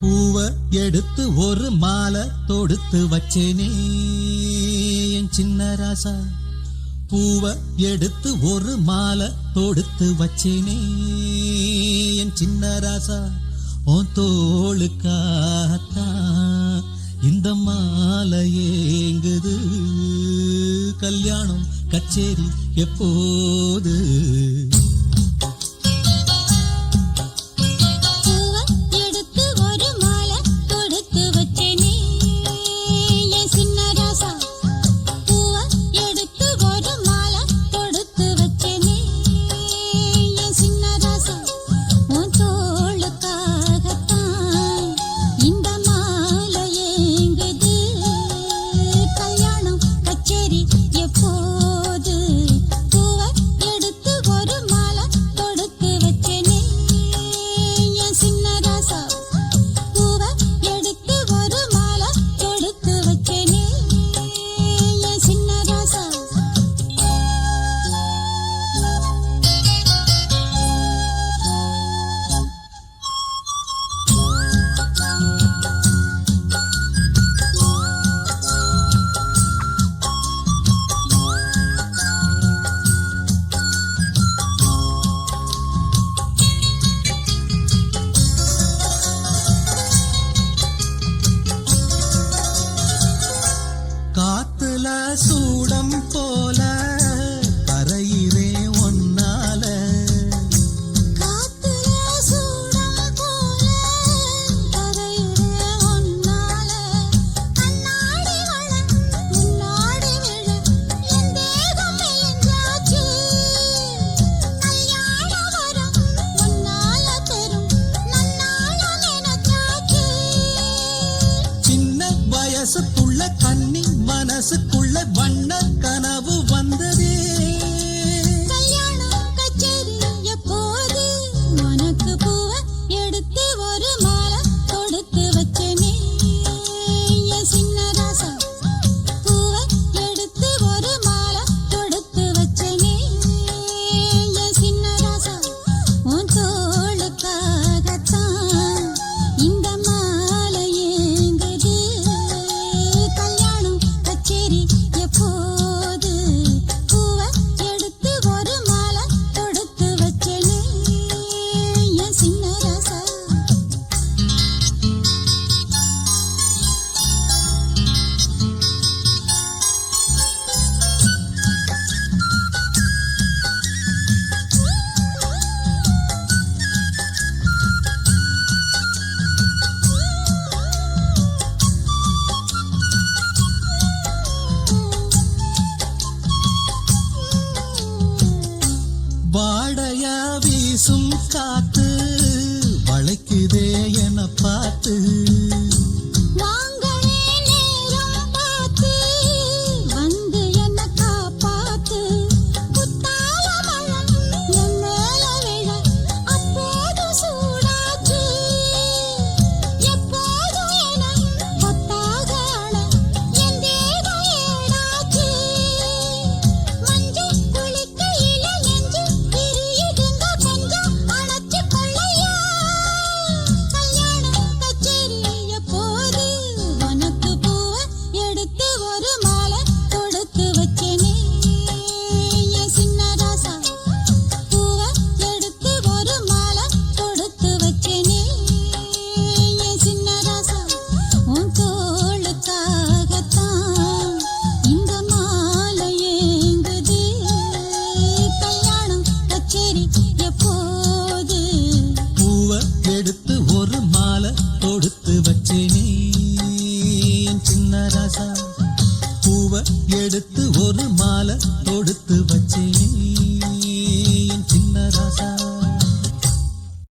பூவ எடுத்து ஒரு மாலை தொடுத்து வச்சேனே என் சின்ன ராசா. பூவ எடுத்து ஒரு மாலை தொடுத்து வச்சேனே என் சின்ன ராசா. உன் தோளுக்காகத்தான் இந்த மாலை ஏங்குது. கல்யாணம் கச்சேரி எப்போது? காத்துல சூடம் போல கரையிலே ஒன்னால. காத்துல சூடம் போல கரையிலே ஒன்னால. கண்ணாடி வளம் முன்னாடி விழ என் தேகம் மெலிஞ்சாச்சு. கல்யாண வரம் முன்னால பெரும் நன்னால நினைச்சாச்சு. சின்ன வயசுக்குள்ள கண்ணி மனசுக்குள்ள வண்ண கனவு வந்ததே. கல்யாணம் கச்சேரி எப்போது? உனக்கு பூவ எடுத்து ஒரு மாலை தொடுத்து வச்சேனே என் சின்ன ராசா. பூவ எடுத்து ஒரு மாலை தொடுத்து வச்சேனே என் சின்ன ராசா. உன் தோளுக்காகத்தான் இந்த மாலை ஏங்குது. கல்யாணம் கச்சேரி எப்போது? பூவ எடுத்து ஒரு மாலை தொடுத்து வச்சேனே என் சின்ன ராசா. வாடையா வீசும் காத்து வளைக்குதே என பார்த்து. வாங்களே நேரம் பார்த்து வந்து என்ன காப்பாத்து. குத்தால மழை என் மேல விழ அப்போது சூடாச்சு. எப்போதும் என கொத்தாக அழ என் தேகம் ஏடாச்சு. மஞ்சள் குளிக்கையில நெஞ்சு விரியுதுங்க கொஞ்சம் அணைச்சு கொள்ளையா. கல்யாணம் கச்சேரி எப்போது? உனக்கு பூவ எடுத்து ஒரு மாலை தொடுத்து வச்சேனே என் சின்ன ராசா. பூவ எடுத்து ஒரு மாலை தொடுத்து வச்சேனே என் சின்ன ராசா. உன் தோளுக்காகத்தான் இந்த மாலை ஏங்குது. கல்யாணம் கச்சேரி எப்போது? பூவ எடுத்து ஒரு மாலை தொடுத்து வச்சேனே என் சின்ன ராசா. பூவ எடுத்து ஒரு மாலை தொடுத்து வச்சேனே என் சின்ன ராசா.